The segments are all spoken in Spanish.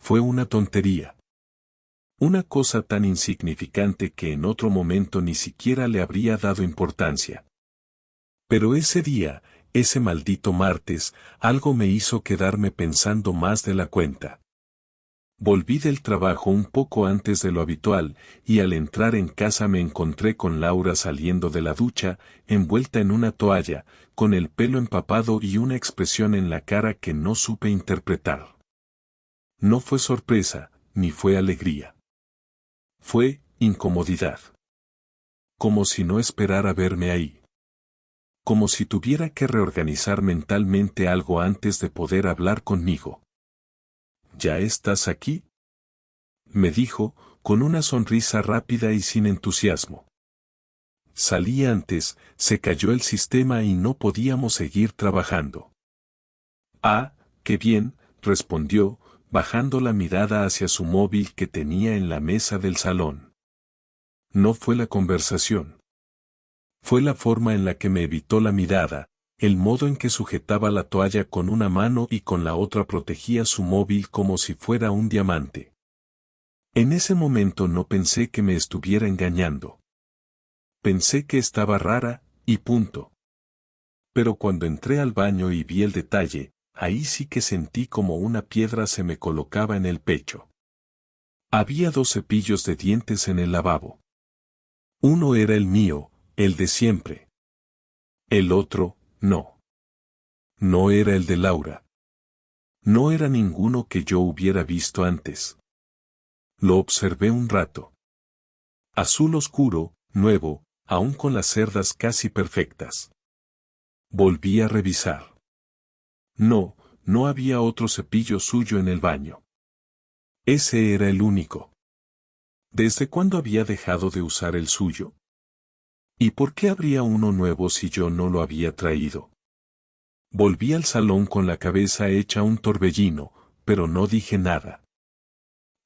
Fue una tontería. Una cosa tan insignificante que en otro momento ni siquiera le habría dado importancia. Pero ese día, ese maldito martes, algo me hizo quedarme pensando más de la cuenta. Volví del trabajo un poco antes de lo habitual, y al entrar en casa me encontré con Laura saliendo de la ducha, envuelta en una toalla, con el pelo empapado y una expresión en la cara que no supe interpretar. No fue sorpresa, ni fue alegría. Fue incomodidad. Como si no esperara verme ahí. Como si tuviera que reorganizar mentalmente algo antes de poder hablar conmigo. ¿Ya estás aquí?, me dijo, con una sonrisa rápida y sin entusiasmo. Salí antes, se cayó el sistema y no podíamos seguir trabajando. Ah, qué bien, respondió, bajando la mirada hacia su móvil que tenía en la mesa del salón. No fue la conversación. Fue la forma en la que me evitó la mirada, el modo en que sujetaba la toalla con una mano y con la otra protegía su móvil como si fuera un diamante. En ese momento no pensé que me estuviera engañando. Pensé que estaba rara, y punto. Pero cuando entré al baño y vi el detalle, ahí sí que sentí como una piedra se me colocaba en el pecho. Había 2 cepillos de dientes en el lavabo. Uno era el mío, el de siempre. El otro, no. No era el de Laura. No era ninguno que yo hubiera visto antes. Lo observé un rato. Azul oscuro, nuevo, aún con las cerdas casi perfectas. Volví a revisar. No, no había otro cepillo suyo en el baño. Ese era el único. ¿Desde cuándo había dejado de usar el suyo? ¿Y por qué habría uno nuevo si yo no lo había traído? Volví al salón con la cabeza hecha un torbellino, pero no dije nada.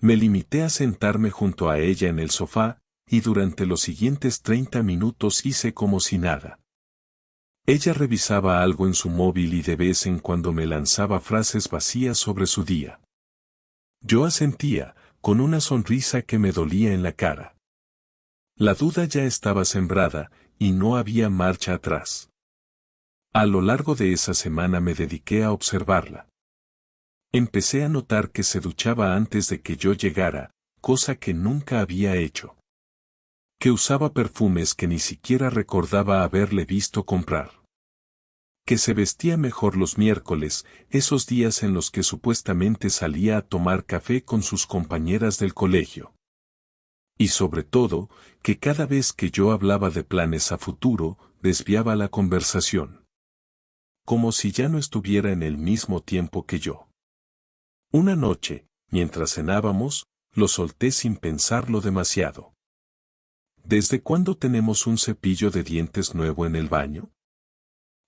Me limité a sentarme junto a ella en el sofá, y durante los siguientes 30 minutos hice como si nada. Ella revisaba algo en su móvil y de vez en cuando me lanzaba frases vacías sobre su día. Yo asentía, con una sonrisa que me dolía en la cara. La duda ya estaba sembrada, y no había marcha atrás. A lo largo de esa semana me dediqué a observarla. Empecé a notar que se duchaba antes de que yo llegara, cosa que nunca había hecho. Que usaba perfumes que ni siquiera recordaba haberle visto comprar. Que se vestía mejor los miércoles, esos días en los que supuestamente salía a tomar café con sus compañeras del colegio. Y sobre todo, que cada vez que yo hablaba de planes a futuro, desviaba la conversación. Como si ya no estuviera en el mismo tiempo que yo. Una noche, mientras cenábamos, lo solté sin pensarlo demasiado. ¿Desde cuándo tenemos un cepillo de dientes nuevo en el baño?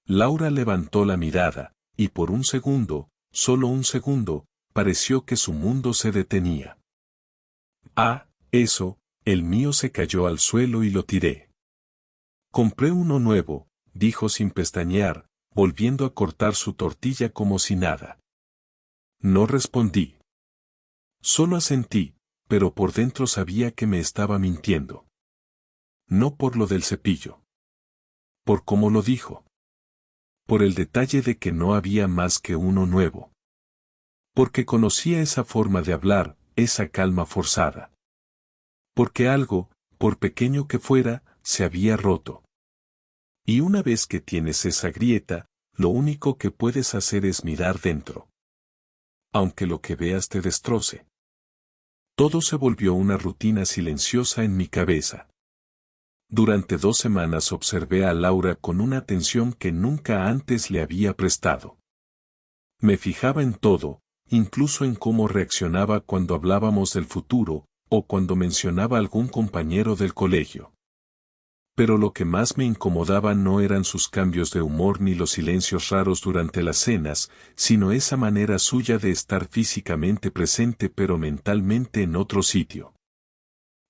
Laura levantó la mirada, y por un segundo, solo un segundo, pareció que su mundo se detenía. Ah, eso, el mío se cayó al suelo y lo tiré. Compré uno nuevo, dijo sin pestañear, volviendo a cortar su tortilla como si nada. No respondí. Solo asentí, pero por dentro sabía que me estaba mintiendo. No por lo del cepillo. Por cómo lo dijo. Por el detalle de que no había más que uno nuevo. Porque conocía esa forma de hablar, esa calma forzada. Porque algo, por pequeño que fuera, se había roto. Y una vez que tienes esa grieta, lo único que puedes hacer es mirar dentro. Aunque lo que veas te destroce. Todo se volvió una rutina silenciosa en mi cabeza. Durante 2 semanas observé a Laura con una atención que nunca antes le había prestado. Me fijaba en todo, incluso en cómo reaccionaba cuando hablábamos del futuro, o cuando mencionaba algún compañero del colegio. Pero lo que más me incomodaba no eran sus cambios de humor ni los silencios raros durante las cenas, sino esa manera suya de estar físicamente presente pero mentalmente en otro sitio.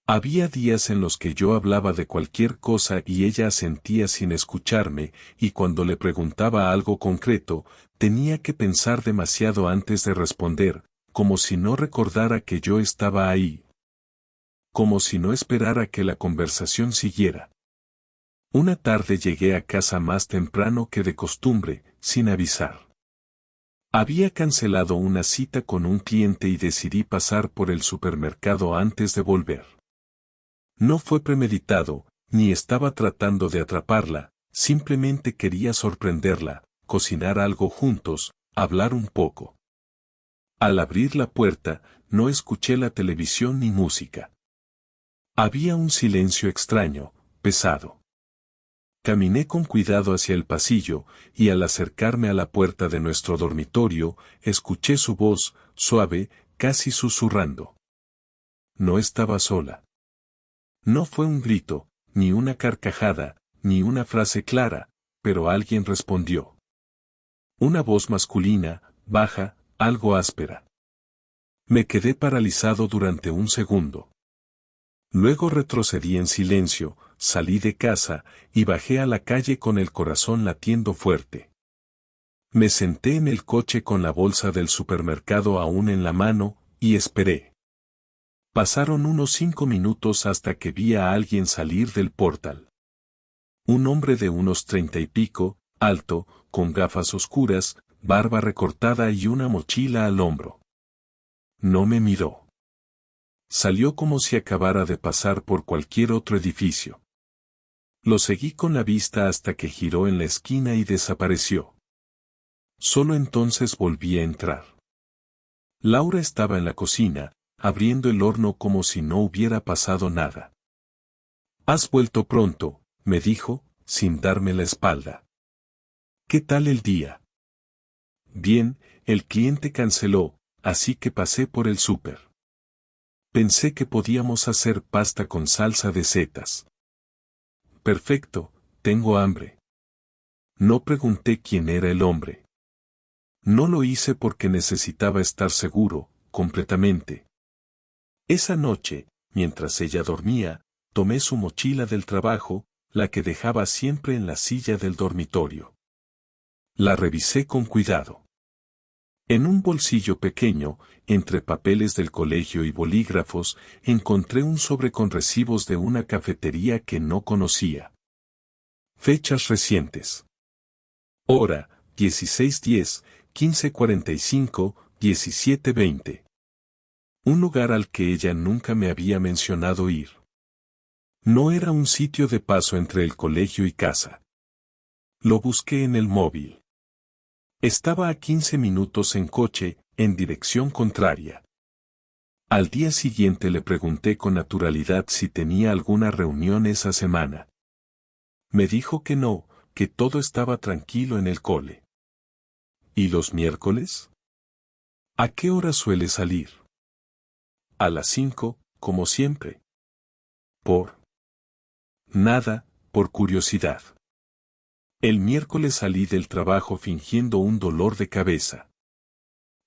Había días en los que yo hablaba de cualquier cosa y ella asentía sin escucharme, y cuando le preguntaba algo concreto, tenía que pensar demasiado antes de responder, como si no recordara que yo estaba ahí. Como si no esperara que la conversación siguiera. Una tarde llegué a casa más temprano que de costumbre, sin avisar. Había cancelado una cita con un cliente y decidí pasar por el supermercado antes de volver. No fue premeditado, ni estaba tratando de atraparla, simplemente quería sorprenderla, cocinar algo juntos, hablar un poco. Al abrir la puerta, no escuché la televisión ni música. Había un silencio extraño, pesado. Caminé con cuidado hacia el pasillo, y al acercarme a la puerta de nuestro dormitorio, escuché su voz, suave, casi susurrando. No estaba sola. No fue un grito, ni una carcajada, ni una frase clara, pero alguien respondió. Una voz masculina, baja, algo áspera. Me quedé paralizado durante un segundo. Luego retrocedí en silencio, salí de casa, y bajé a la calle con el corazón latiendo fuerte. Me senté en el coche con la bolsa del supermercado aún en la mano, y esperé. Pasaron unos 5 minutos hasta que vi a alguien salir del portal. Un hombre de unos 30 y pico, alto, con gafas oscuras, barba recortada y una mochila al hombro. No me miró. Salió como si acabara de pasar por cualquier otro edificio. Lo seguí con la vista hasta que giró en la esquina y desapareció. Solo entonces volví a entrar. Laura estaba en la cocina, abriendo el horno como si no hubiera pasado nada. «Has vuelto pronto», me dijo, sin darme la espalda. «¿Qué tal el día?» «Bien, el cliente canceló, así que pasé por el súper. Pensé que podíamos hacer pasta con salsa de setas». «Perfecto, tengo hambre». No pregunté quién era el hombre. No lo hice porque necesitaba estar seguro, completamente. Esa noche, mientras ella dormía, tomé su mochila del trabajo, la que dejaba siempre en la silla del dormitorio. La revisé con cuidado. En un bolsillo pequeño, entre papeles del colegio y bolígrafos, encontré un sobre con recibos de una cafetería que no conocía. Fechas recientes. Hora, 16:10, 15:45, 17:20. Un lugar al que ella nunca me había mencionado ir. No era un sitio de paso entre el colegio y casa. Lo busqué en el móvil. Estaba a 15 minutos en coche, en dirección contraria. Al día siguiente le pregunté con naturalidad si tenía alguna reunión esa semana. Me dijo que no, que todo estaba tranquilo en el cole. ¿Y los miércoles? ¿A qué hora suele salir? A las 5, como siempre. ¿Por? Nada, por curiosidad. El miércoles salí del trabajo fingiendo un dolor de cabeza.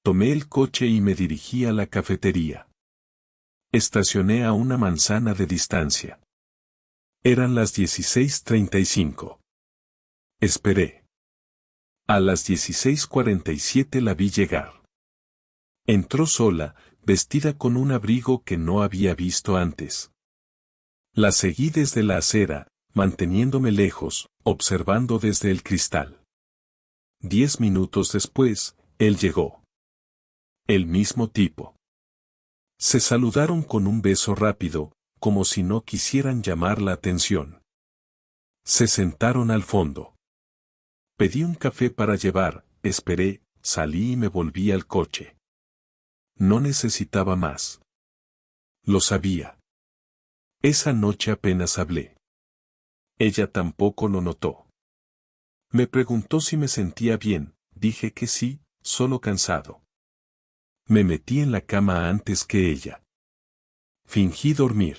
Tomé el coche y me dirigí a la cafetería. Estacioné a una manzana de distancia. Eran las 16:35. Esperé. A las 16:47 la vi llegar. Entró sola, vestida con un abrigo que no había visto antes. La seguí desde la acera, manteniéndome lejos, observando desde el cristal. 10 minutos después, él llegó. El mismo tipo. Se saludaron con un beso rápido, como si no quisieran llamar la atención. Se sentaron al fondo. Pedí un café para llevar, esperé, salí y me volví al coche. No necesitaba más. Lo sabía. Esa noche apenas hablé. Ella tampoco lo notó. Me preguntó si me sentía bien, dije que sí, solo cansado. Me metí en la cama antes que ella. Fingí dormir.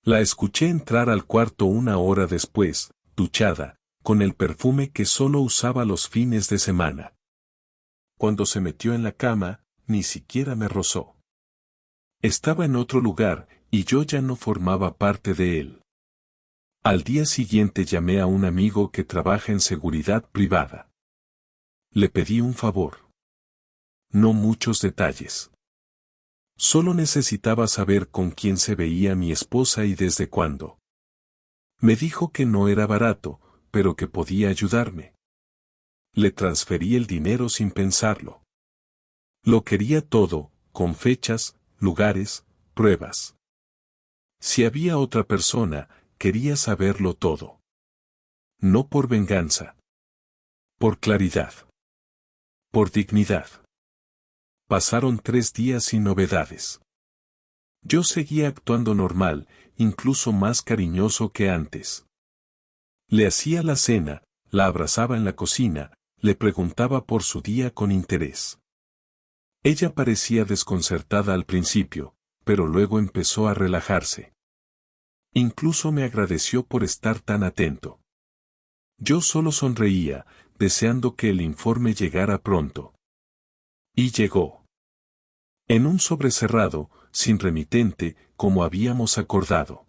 La escuché entrar al cuarto una hora después, duchada, con el perfume que solo usaba los fines de semana. Cuando se metió en la cama, ni siquiera me rozó. Estaba en otro lugar, y yo ya no formaba parte de él. Al día siguiente llamé a un amigo que trabaja en seguridad privada. Le pedí un favor. No muchos detalles. Solo necesitaba saber con quién se veía mi esposa y desde cuándo. Me dijo que no era barato, pero que podía ayudarme. Le transferí el dinero sin pensarlo. Lo quería todo, con fechas, lugares, pruebas. Si había otra persona, quería saberlo todo. No por venganza. Por claridad. Por dignidad. Pasaron 3 días sin novedades. Yo seguía actuando normal, incluso más cariñoso que antes. Le hacía la cena, la abrazaba en la cocina, le preguntaba por su día con interés. Ella parecía desconcertada al principio, pero luego empezó a relajarse. Incluso me agradeció por estar tan atento. Yo solo sonreía, deseando que el informe llegara pronto. Y llegó. En un sobre cerrado, sin remitente, como habíamos acordado.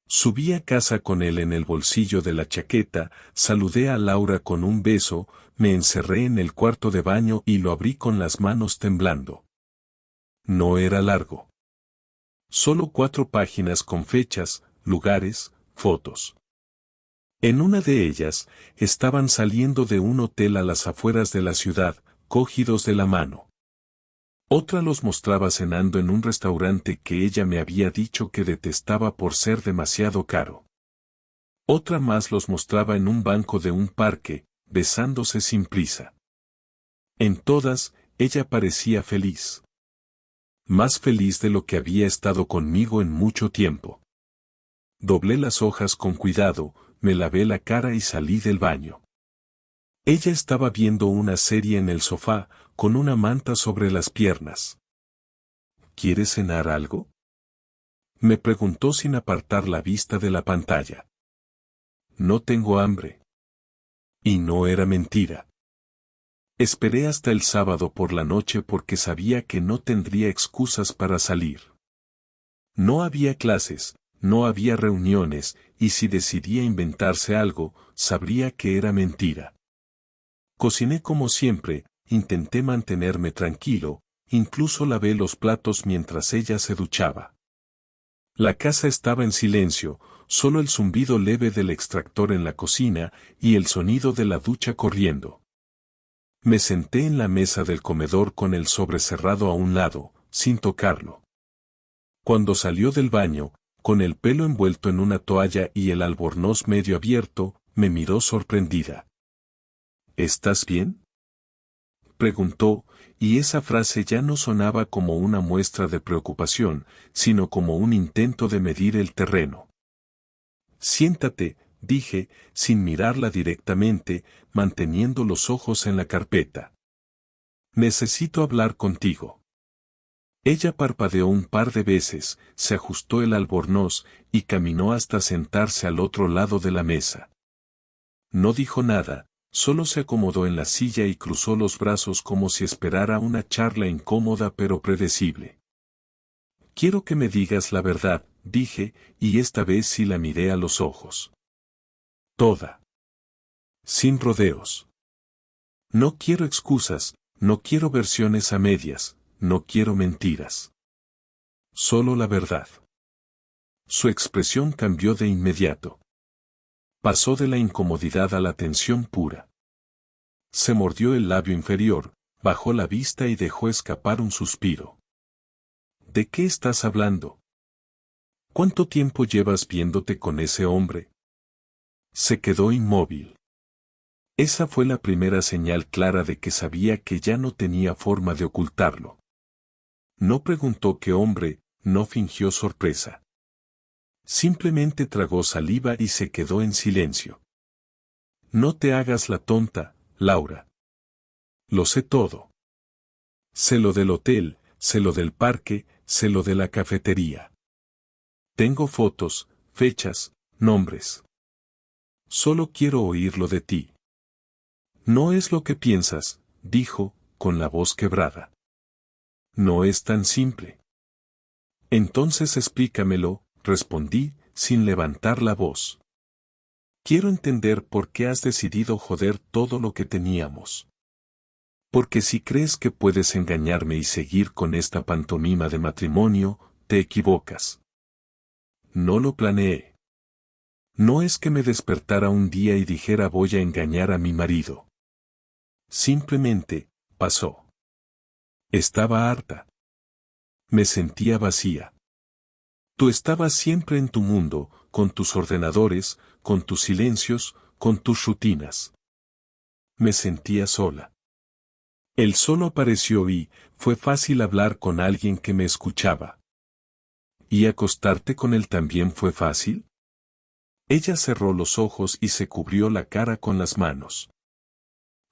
Subí a casa con él en el bolsillo de la chaqueta, saludé a Laura con un beso, me encerré en el cuarto de baño y lo abrí con las manos temblando. No era largo. Solo 4 páginas con fechas, lugares, fotos. En una de ellas, estaban saliendo de un hotel a las afueras de la ciudad, cogidos de la mano. Otra los mostraba cenando en un restaurante que ella me había dicho que detestaba por ser demasiado caro. Otra más los mostraba en un banco de un parque, besándose sin prisa. En todas, ella parecía feliz. Más feliz de lo que había estado conmigo en mucho tiempo. Doblé las hojas con cuidado, me lavé la cara y salí del baño. Ella estaba viendo una serie en el sofá, con una manta sobre las piernas. ¿Quieres cenar algo? Me preguntó sin apartar la vista de la pantalla. No tengo hambre. Y no era mentira. Esperé hasta el sábado por la noche porque sabía que no tendría excusas para salir. No había clases, no había reuniones, y si decidía inventarse algo, sabría que era mentira. Cociné como siempre, intenté mantenerme tranquilo, incluso lavé los platos mientras ella se duchaba. La casa estaba en silencio, solo el zumbido leve del extractor en la cocina y el sonido de la ducha corriendo. Me senté en la mesa del comedor con el sobre cerrado a un lado, sin tocarlo. Cuando salió del baño, con el pelo envuelto en una toalla y el albornoz medio abierto, me miró sorprendida. ¿Estás bien?, preguntó, y esa frase ya no sonaba como una muestra de preocupación, sino como un intento de medir el terreno. Siéntate, dije, sin mirarla directamente, manteniendo los ojos en la carpeta. Necesito hablar contigo. Ella parpadeó un par de veces, se ajustó el albornoz y caminó hasta sentarse al otro lado de la mesa. No dijo nada, solo se acomodó en la silla y cruzó los brazos como si esperara una charla incómoda pero predecible. Quiero que me digas la verdad, dije, y esta vez sí la miré a los ojos. Toda. Sin rodeos. No quiero excusas, no quiero versiones a medias, no quiero mentiras. Solo la verdad. Su expresión cambió de inmediato. Pasó de la incomodidad a la tensión pura. Se mordió el labio inferior, bajó la vista y dejó escapar un suspiro. ¿De qué estás hablando? ¿Cuánto tiempo llevas viéndote con ese hombre? Se quedó inmóvil. Esa fue la primera señal clara de que sabía que ya no tenía forma de ocultarlo. No preguntó qué hombre, no fingió sorpresa. Simplemente tragó saliva y se quedó en silencio. No te hagas la tonta, Laura. Lo sé todo. Sé lo del hotel, sé lo del parque, sé lo de la cafetería. Tengo fotos, fechas, nombres. Solo quiero oírlo de ti. No es lo que piensas, dijo, con la voz quebrada. No es tan simple. Entonces explícamelo, respondí, sin levantar la voz. Quiero entender por qué has decidido joder todo lo que teníamos. Porque si crees que puedes engañarme y seguir con esta pantomima de matrimonio, te equivocas. No lo planeé. No es que me despertara un día y dijera voy a engañar a mi marido. Simplemente, pasó. Estaba harta. Me sentía vacía. Tú estabas siempre en tu mundo, con tus ordenadores, con tus silencios, con tus rutinas. Me sentía sola. Él solo apareció y fue fácil hablar con alguien que me escuchaba. ¿Y acostarte con él también fue fácil? Ella cerró los ojos y se cubrió la cara con las manos.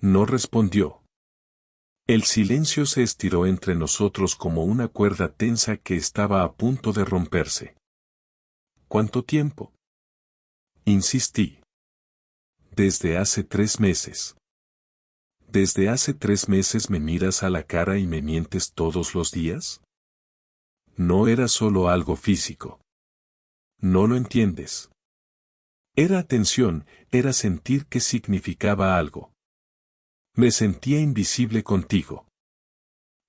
No respondió. El silencio se estiró entre nosotros como una cuerda tensa que estaba a punto de romperse. ¿Cuánto tiempo? Insistí. Desde hace 3 meses. ¿Desde hace 3 meses me miras a la cara y me mientes todos los días? No era solo algo físico. No lo entiendes. Era atención, era sentir que significaba algo. Me sentía invisible contigo.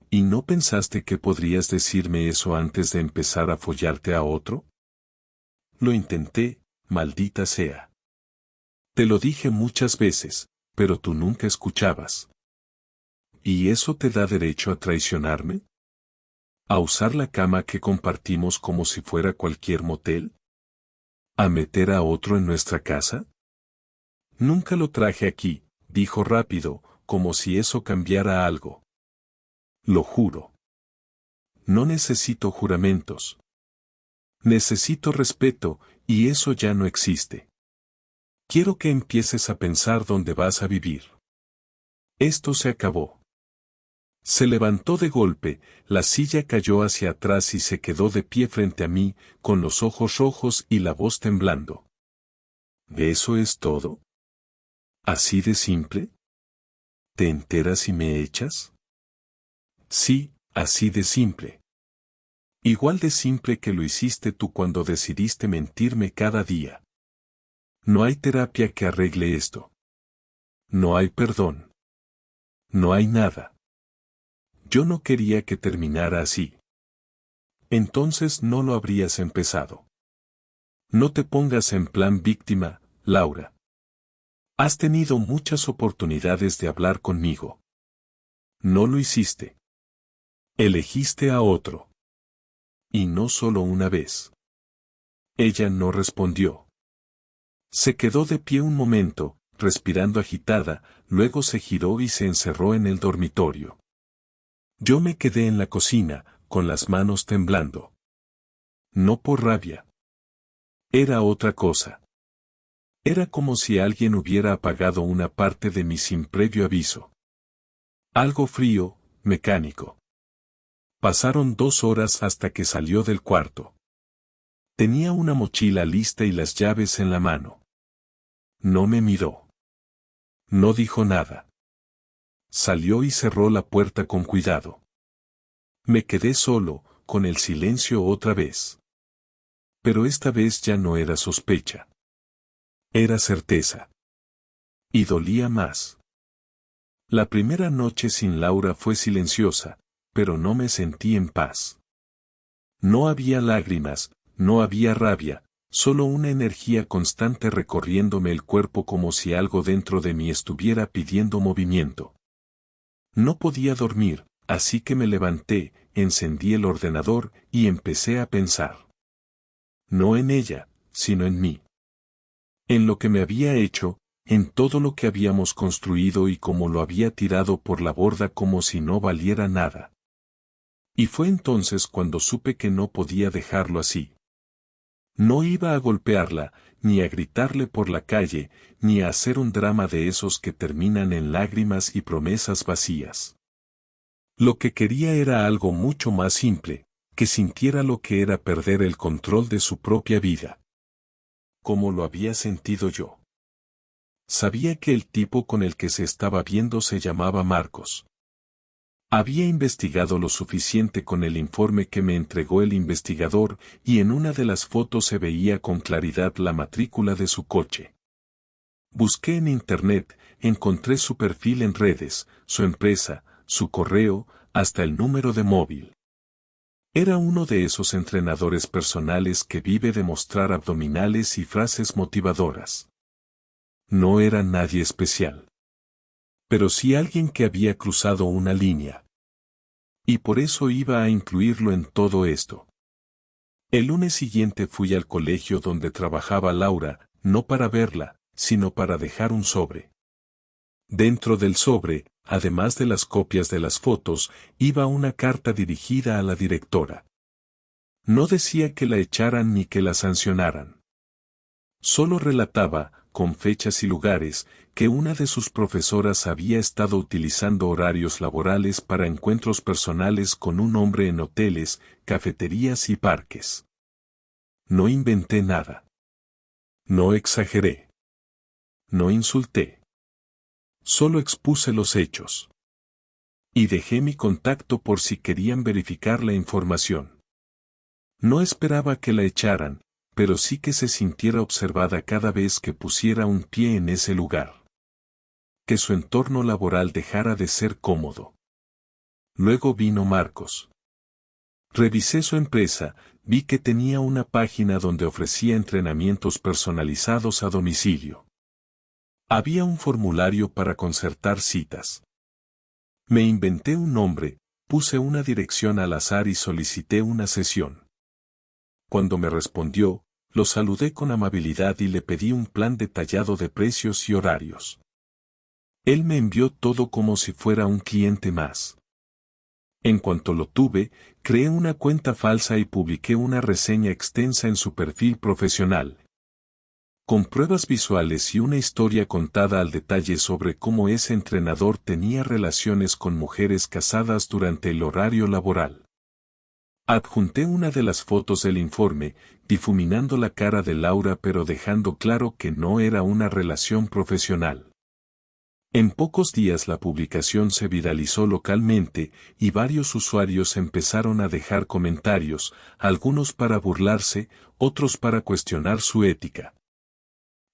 ¿Y no pensaste que podrías decirme eso antes de empezar a follarte a otro? Lo intenté, maldita sea. Te lo dije muchas veces, pero tú nunca escuchabas. ¿Y eso te da derecho a traicionarme? ¿A usar la cama que compartimos como si fuera cualquier motel? ¿A meter a otro en nuestra casa? Nunca lo traje aquí, dijo rápido, como si eso cambiara algo. Lo juro. No necesito juramentos. Necesito respeto, y eso ya no existe. Quiero que empieces a pensar dónde vas a vivir. Esto se acabó. Se levantó de golpe, la silla cayó hacia atrás y se quedó de pie frente a mí, con los ojos rojos y la voz temblando. ¿Eso es todo? ¿Así de simple? ¿Te enteras y me echas? Sí, así de simple. Igual de simple que lo hiciste tú cuando decidiste mentirme cada día. No hay terapia que arregle esto. No hay perdón. No hay nada. Yo no quería que terminara así. Entonces no lo habrías empezado. No te pongas en plan víctima, Laura. Has tenido muchas oportunidades de hablar conmigo. No lo hiciste. Elegiste a otro. Y no solo una vez. Ella no respondió. Se quedó de pie un momento, respirando agitada, luego se giró y se encerró en el dormitorio. Yo me quedé en la cocina, con las manos temblando. No por rabia. Era otra cosa. Era como si alguien hubiera apagado una parte de mí sin previo aviso. Algo frío, mecánico. Pasaron 2 horas hasta que salió del cuarto. Tenía una mochila lista y las llaves en la mano. No me miró. No dijo nada. Salió y cerró la puerta con cuidado. Me quedé solo, con el silencio otra vez. Pero esta vez ya no era sospecha. Era certeza. Y dolía más. La primera noche sin Laura fue silenciosa, pero no me sentí en paz. No había lágrimas, no había rabia, solo una energía constante recorriéndome el cuerpo como si algo dentro de mí estuviera pidiendo movimiento. No podía dormir, así que me levanté, encendí el ordenador y empecé a pensar. No en ella, sino en mí. En lo que me había hecho, en todo lo que habíamos construido y cómo lo había tirado por la borda como si no valiera nada. Y fue entonces cuando supe que no podía dejarlo así. No iba a golpearla, ni a gritarle por la calle, ni a hacer un drama de esos que terminan en lágrimas y promesas vacías. Lo que quería era algo mucho más simple, que sintiera lo que era perder el control de su propia vida. Como lo había sentido yo. Sabía que el tipo con el que se estaba viendo se llamaba Marcos. Había investigado lo suficiente con el informe que me entregó el investigador y en una de las fotos se veía con claridad la matrícula de su coche. Busqué en internet, encontré su perfil en redes, su empresa, su correo, hasta el número de móvil. Era uno de esos entrenadores personales que vive de mostrar abdominales y frases motivadoras. No era nadie especial. Pero sí alguien que había cruzado una línea. Y por eso iba a incluirlo en todo esto. El lunes siguiente fui al colegio donde trabajaba Laura, no para verla, sino para dejar un sobre. Dentro del sobre, además de las copias de las fotos, iba una carta dirigida a la directora. No decía que la echaran ni que la sancionaran. Solo relataba, con fechas y lugares, que una de sus profesoras había estado utilizando horarios laborales para encuentros personales con un hombre en hoteles, cafeterías y parques. No inventé nada. No exageré. No insulté. Solo expuse los hechos. Y dejé mi contacto por si querían verificar la información. No esperaba que la echaran, pero sí que se sintiera observada cada vez que pusiera un pie en ese lugar. Que su entorno laboral dejara de ser cómodo. Luego vino Marcos. Revisé su empresa, vi que tenía una página donde ofrecía entrenamientos personalizados a domicilio. Había un formulario para concertar citas. Me inventé un nombre, puse una dirección al azar y solicité una sesión. Cuando me respondió, lo saludé con amabilidad y le pedí un plan detallado de precios y horarios. Él me envió todo como si fuera un cliente más. En cuanto lo tuve, creé una cuenta falsa y publiqué una reseña extensa en su perfil profesional. Con pruebas visuales y una historia contada al detalle sobre cómo ese entrenador tenía relaciones con mujeres casadas durante el horario laboral. Adjunté una de las fotos del informe, difuminando la cara de Laura pero dejando claro que no era una relación profesional. En pocos días la publicación se viralizó localmente y varios usuarios empezaron a dejar comentarios, algunos para burlarse, otros para cuestionar su ética.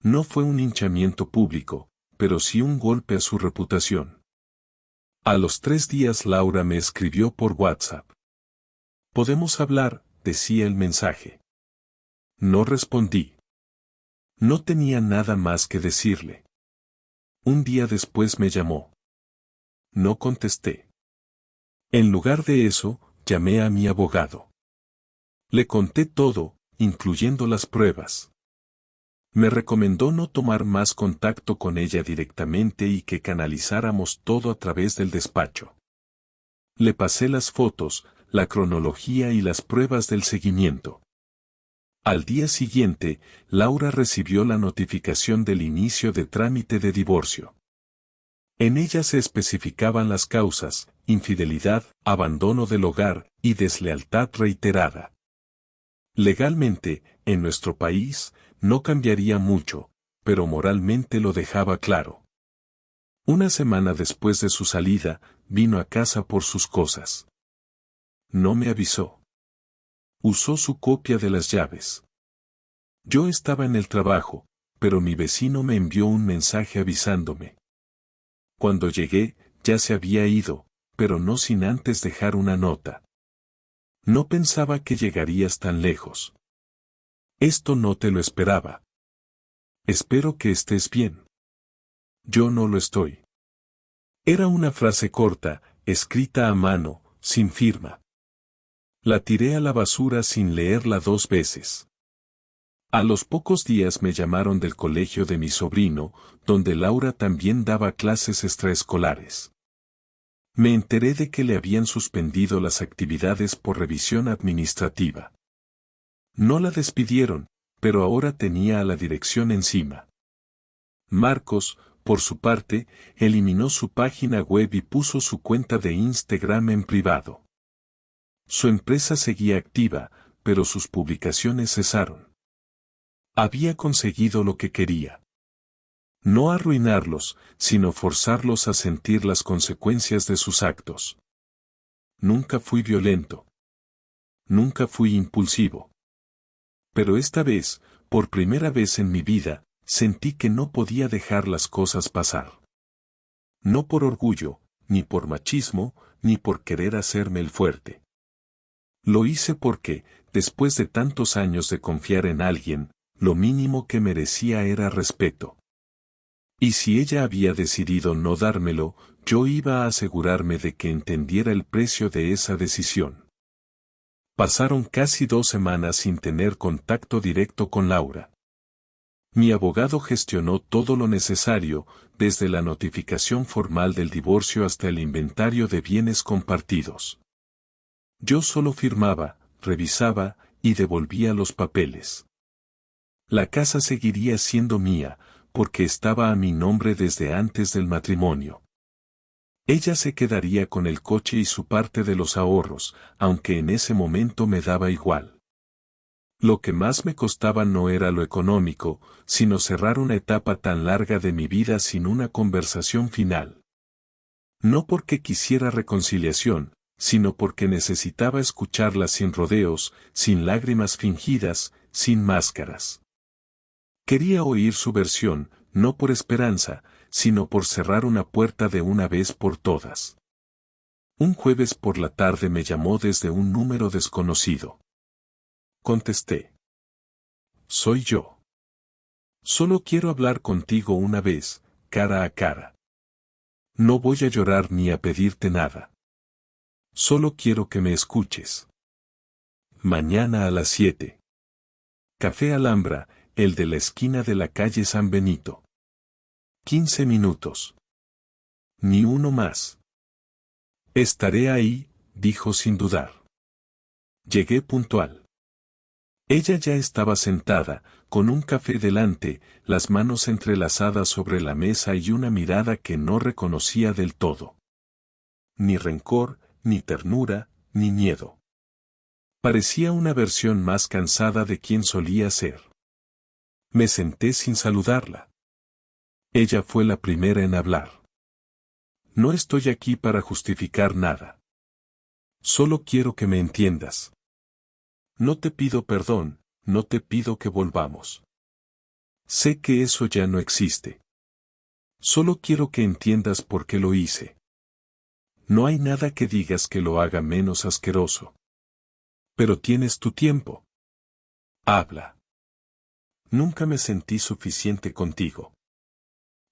No fue un hinchamiento público, pero sí un golpe a su reputación. A los 3 días Laura me escribió por WhatsApp. «¿Podemos hablar?», decía el mensaje. No respondí. No tenía nada más que decirle. Un día después me llamó. No contesté. En lugar de eso, llamé a mi abogado. Le conté todo, incluyendo las pruebas. Me recomendó no tomar más contacto con ella directamente y que canalizáramos todo a través del despacho. Le pasé las fotos, la cronología y las pruebas del seguimiento. Al día siguiente, Laura recibió la notificación del inicio de trámite de divorcio. En ella se especificaban las causas: infidelidad, abandono del hogar y deslealtad reiterada. Legalmente, en nuestro país, no cambiaría mucho, pero moralmente lo dejaba claro. Una semana después de su salida, vino a casa por sus cosas. No me avisó. Usó su copia de las llaves. Yo estaba en el trabajo, pero mi vecino me envió un mensaje avisándome. Cuando llegué, ya se había ido, pero no sin antes dejar una nota. No pensaba que llegarías tan lejos. Esto no te lo esperaba. Espero que estés bien. Yo no lo estoy. Era una frase corta, escrita a mano, sin firma. La tiré a la basura sin leerla 2 veces. A los pocos días me llamaron del colegio de mi sobrino, donde Laura también daba clases extraescolares. Me enteré de que le habían suspendido las actividades por revisión administrativa. No la despidieron, pero ahora tenía a la dirección encima. Marcos, por su parte, eliminó su página web y puso su cuenta de Instagram en privado. Su empresa seguía activa, pero sus publicaciones cesaron. Había conseguido lo que quería. No arruinarlos, sino forzarlos a sentir las consecuencias de sus actos. Nunca fui violento. Nunca fui impulsivo. Pero esta vez, por primera vez en mi vida, sentí que no podía dejar las cosas pasar. No por orgullo, ni por machismo, ni por querer hacerme el fuerte. Lo hice porque, después de tantos años de confiar en alguien, lo mínimo que merecía era respeto. Y si ella había decidido no dármelo, yo iba a asegurarme de que entendiera el precio de esa decisión. Pasaron casi 2 semanas sin tener contacto directo con Laura. Mi abogado gestionó todo lo necesario, desde la notificación formal del divorcio hasta el inventario de bienes compartidos. Yo solo firmaba, revisaba y devolvía los papeles. La casa seguiría siendo mía, porque estaba a mi nombre desde antes del matrimonio. Ella se quedaría con el coche y su parte de los ahorros, aunque en ese momento me daba igual. Lo que más me costaba no era lo económico, sino cerrar una etapa tan larga de mi vida sin una conversación final. No porque quisiera reconciliación, sino porque necesitaba escucharla sin rodeos, sin lágrimas fingidas, sin máscaras. Quería oír su versión, no por esperanza, sino por cerrar una puerta de una vez por todas. Un jueves por la tarde me llamó desde un número desconocido. Contesté. Soy yo. Solo quiero hablar contigo una vez, cara a cara. No voy a llorar ni a pedirte nada. Solo quiero que me escuches. Mañana a las 7. Café Alhambra, el de la esquina de la calle San Benito. 15 minutos. Ni uno más. Estaré ahí, dijo sin dudar. Llegué puntual. Ella ya estaba sentada, con un café delante, las manos entrelazadas sobre la mesa y una mirada que no reconocía del todo. Ni rencor, ni ternura, ni miedo. Parecía una versión más cansada de quien solía ser. Me senté sin saludarla. Ella fue la primera en hablar. No estoy aquí para justificar nada. Solo quiero que me entiendas. No te pido perdón, no te pido que volvamos. Sé que eso ya no existe. Solo quiero que entiendas por qué lo hice. No hay nada que digas que lo haga menos asqueroso. Pero tienes tu tiempo. Habla. Nunca me sentí suficiente contigo.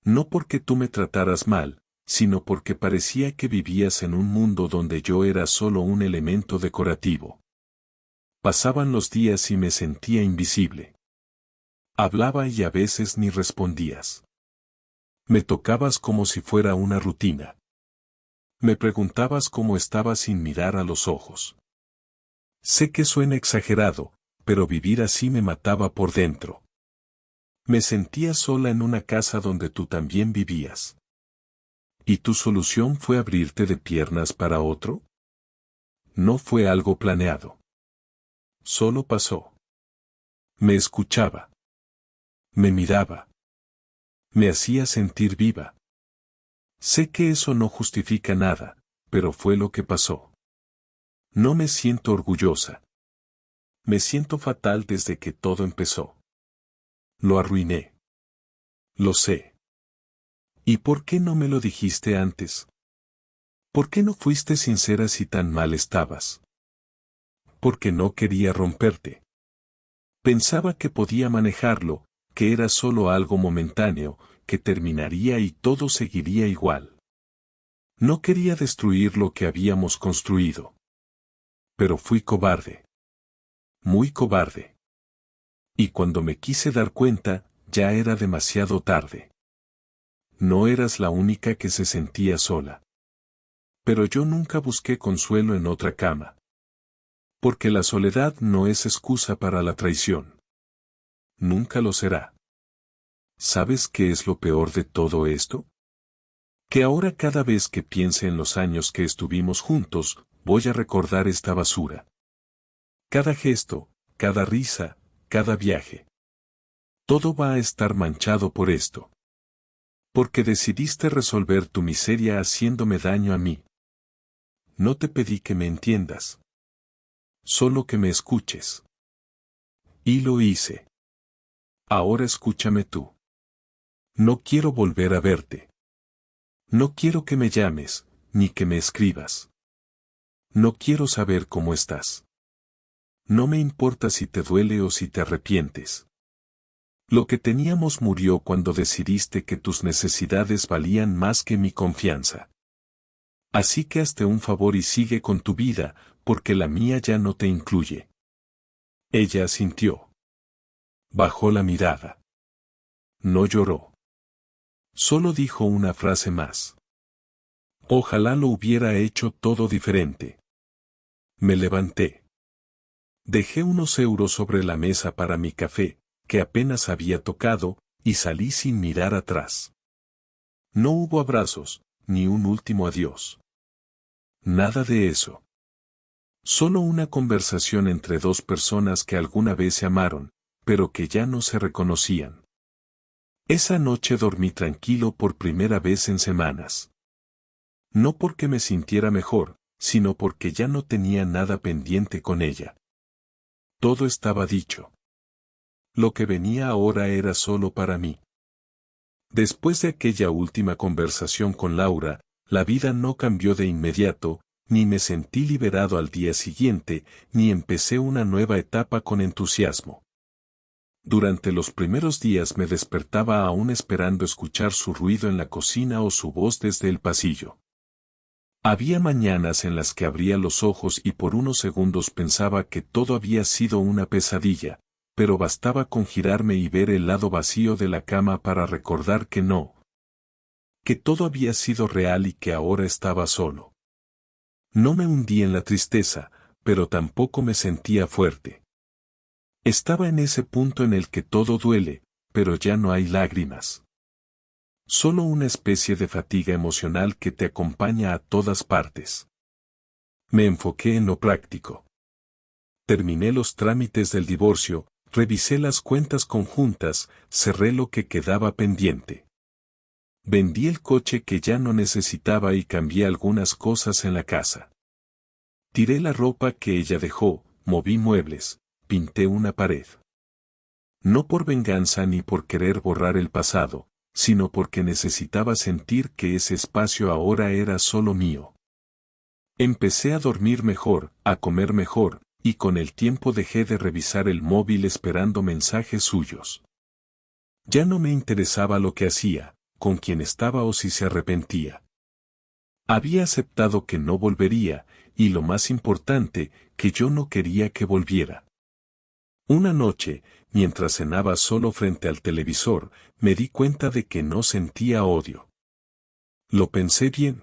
No porque tú me trataras mal, sino porque parecía que vivías en un mundo donde yo era solo un elemento decorativo. Pasaban los días y me sentía invisible. Hablaba y a veces ni respondías. Me tocabas como si fuera una rutina. Me preguntabas cómo estaba sin mirar a los ojos. Sé que suena exagerado, pero vivir así me mataba por dentro. Me sentía sola en una casa donde tú también vivías. ¿Y tu solución fue abrirte de piernas para otro? No fue algo planeado. Solo pasó. Me escuchaba. Me miraba. Me hacía sentir viva. Sé que eso no justifica nada, pero fue lo que pasó. No me siento orgullosa. Me siento fatal desde que todo empezó. Lo arruiné. Lo sé. ¿Y por qué no me lo dijiste antes? ¿Por qué no fuiste sincera si tan mal estabas? Porque no quería romperte. Pensaba que podía manejarlo, que era solo algo momentáneo, que terminaría y todo seguiría igual. No quería destruir lo que habíamos construido. Pero fui cobarde. Muy cobarde. Y cuando me quise dar cuenta, ya era demasiado tarde. No eras la única que se sentía sola. Pero yo nunca busqué consuelo en otra cama. Porque la soledad no es excusa para la traición. Nunca lo será. ¿Sabes qué es lo peor de todo esto? Que ahora cada vez que piense en los años que estuvimos juntos, voy a recordar esta basura. Cada gesto, cada risa, cada viaje. Todo va a estar manchado por esto. Porque decidiste resolver tu miseria haciéndome daño a mí. No te pedí que me entiendas. Solo que me escuches. Y lo hice. Ahora escúchame tú. No quiero volver a verte. No quiero que me llames, ni que me escribas. No quiero saber cómo estás. No me importa si te duele o si te arrepientes. Lo que teníamos murió cuando decidiste que tus necesidades valían más que mi confianza. Así que hazte un favor y sigue con tu vida, porque la mía ya no te incluye. Ella asintió. Bajó la mirada. No lloró. Solo dijo una frase más. Ojalá lo hubiera hecho todo diferente. Me levanté. Dejé unos euros sobre la mesa para mi café, que apenas había tocado, y salí sin mirar atrás. No hubo abrazos, ni un último adiós. Nada de eso. Solo una conversación entre dos personas que alguna vez se amaron, pero que ya no se reconocían. Esa noche dormí tranquilo por primera vez en semanas. No porque me sintiera mejor, sino porque ya no tenía nada pendiente con ella. Todo estaba dicho. Lo que venía ahora era solo para mí. Después de aquella última conversación con Laura, la vida no cambió de inmediato, ni me sentí liberado al día siguiente, ni empecé una nueva etapa con entusiasmo. Durante los primeros días me despertaba aún esperando escuchar su ruido en la cocina o su voz desde el pasillo. Había mañanas en las que abría los ojos y por unos segundos pensaba que todo había sido una pesadilla, pero bastaba con girarme y ver el lado vacío de la cama para recordar que no. Que todo había sido real y que ahora estaba solo. No me hundí en la tristeza, pero tampoco me sentía fuerte. Estaba en ese punto en el que todo duele, pero ya no hay lágrimas. Solo una especie de fatiga emocional que te acompaña a todas partes. Me enfoqué en lo práctico. Terminé los trámites del divorcio, revisé las cuentas conjuntas, cerré lo que quedaba pendiente. Vendí el coche que ya no necesitaba y cambié algunas cosas en la casa. Tiré la ropa que ella dejó, moví muebles, pinté una pared. No por venganza ni por querer borrar el pasado, sino porque necesitaba sentir que ese espacio ahora era solo mío. Empecé a dormir mejor, a comer mejor, y con el tiempo dejé de revisar el móvil esperando mensajes suyos. Ya no me interesaba lo que hacía, con quién estaba o si se arrepentía. Había aceptado que no volvería, y lo más importante, que yo no quería que volviera. Una noche, mientras cenaba solo frente al televisor, me di cuenta de que no sentía odio. Lo pensé bien.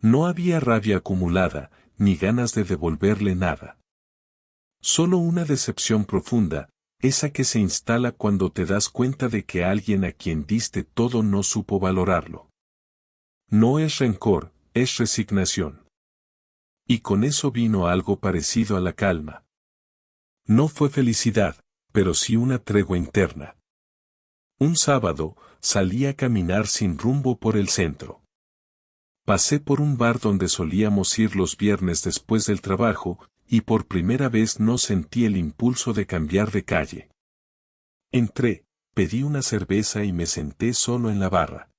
No había rabia acumulada, ni ganas de devolverle nada. Solo una decepción profunda, esa que se instala cuando te das cuenta de que alguien a quien diste todo no supo valorarlo. No es rencor, es resignación. Y con eso vino algo parecido a la calma. No fue felicidad, pero sí una tregua interna. Un sábado, salí a caminar sin rumbo por el centro. Pasé por un bar donde solíamos ir los viernes después del trabajo, y por primera vez no sentí el impulso de cambiar de calle. Entré, pedí una cerveza y me senté solo en la barra.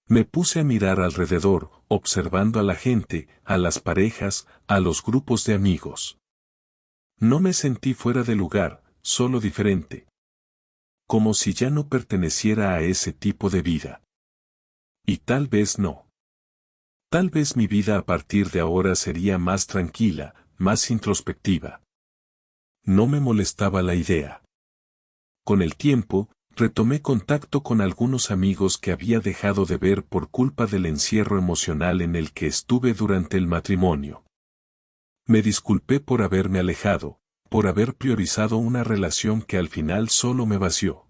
Me puse a mirar alrededor, observando a la gente, a las parejas, a los grupos de amigos. No me sentí fuera de lugar, solo diferente. Como si ya no perteneciera a ese tipo de vida. Y tal vez no. Tal vez mi vida a partir de ahora sería más tranquila, más introspectiva. No me molestaba la idea. Con el tiempo, retomé contacto con algunos amigos que había dejado de ver por culpa del encierro emocional en el que estuve durante el matrimonio. Me disculpé por haberme alejado, por haber priorizado una relación que al final solo me vació.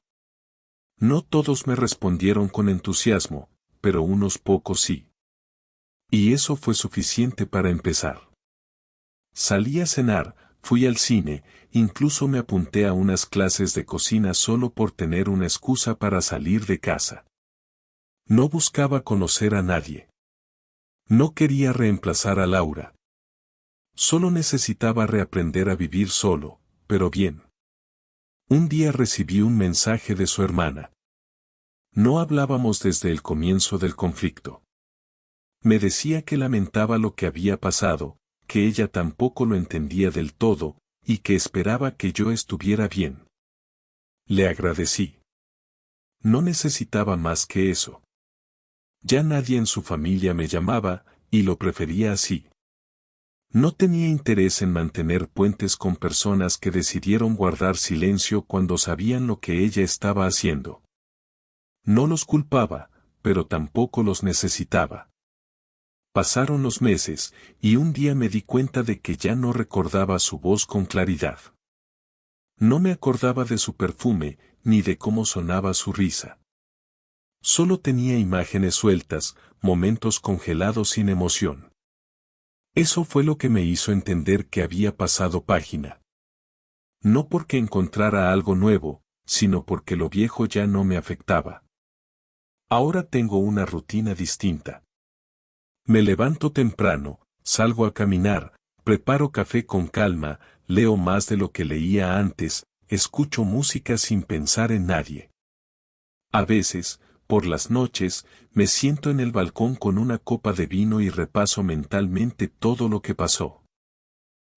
No todos me respondieron con entusiasmo, pero unos pocos sí. Y eso fue suficiente para empezar. Salí a cenar, fui al cine, incluso me apunté a unas clases de cocina solo por tener una excusa para salir de casa. No buscaba conocer a nadie. No quería reemplazar a Laura. Solo necesitaba reaprender a vivir solo, pero bien. Un día recibí un mensaje de su hermana. No hablábamos desde el comienzo del conflicto. Me decía que lamentaba lo que había pasado, que ella tampoco lo entendía del todo, y que esperaba que yo estuviera bien. Le agradecí. No necesitaba más que eso. Ya nadie en su familia me llamaba, y lo prefería así. No tenía interés en mantener puentes con personas que decidieron guardar silencio cuando sabían lo que ella estaba haciendo. No los culpaba, pero tampoco los necesitaba. Pasaron los meses, y un día me di cuenta de que ya no recordaba su voz con claridad. No me acordaba de su perfume, ni de cómo sonaba su risa. Solo tenía imágenes sueltas, momentos congelados sin emoción. Eso fue lo que me hizo entender que había pasado página. No porque encontrara algo nuevo, sino porque lo viejo ya no me afectaba. Ahora tengo una rutina distinta. Me levanto temprano, salgo a caminar, preparo café con calma, leo más de lo que leía antes, escucho música sin pensar en nadie. A veces, por las noches, me siento en el balcón con una copa de vino y repaso mentalmente todo lo que pasó.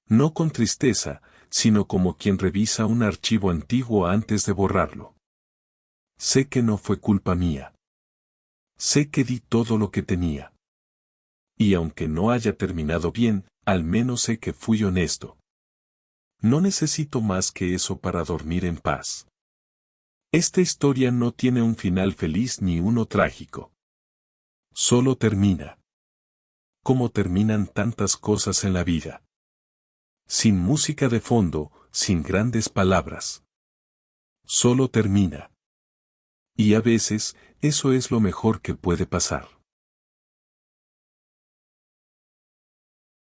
No con tristeza, sino como quien revisa un archivo antiguo antes de borrarlo. Sé que no fue culpa mía. Sé que di todo lo que tenía. Y aunque no haya terminado bien, al menos sé que fui honesto. No necesito más que eso para dormir en paz. Esta historia no tiene un final feliz ni uno trágico. Solo termina. Como terminan tantas cosas en la vida. Sin música de fondo, sin grandes palabras. Solo termina. Y a veces, eso es lo mejor que puede pasar.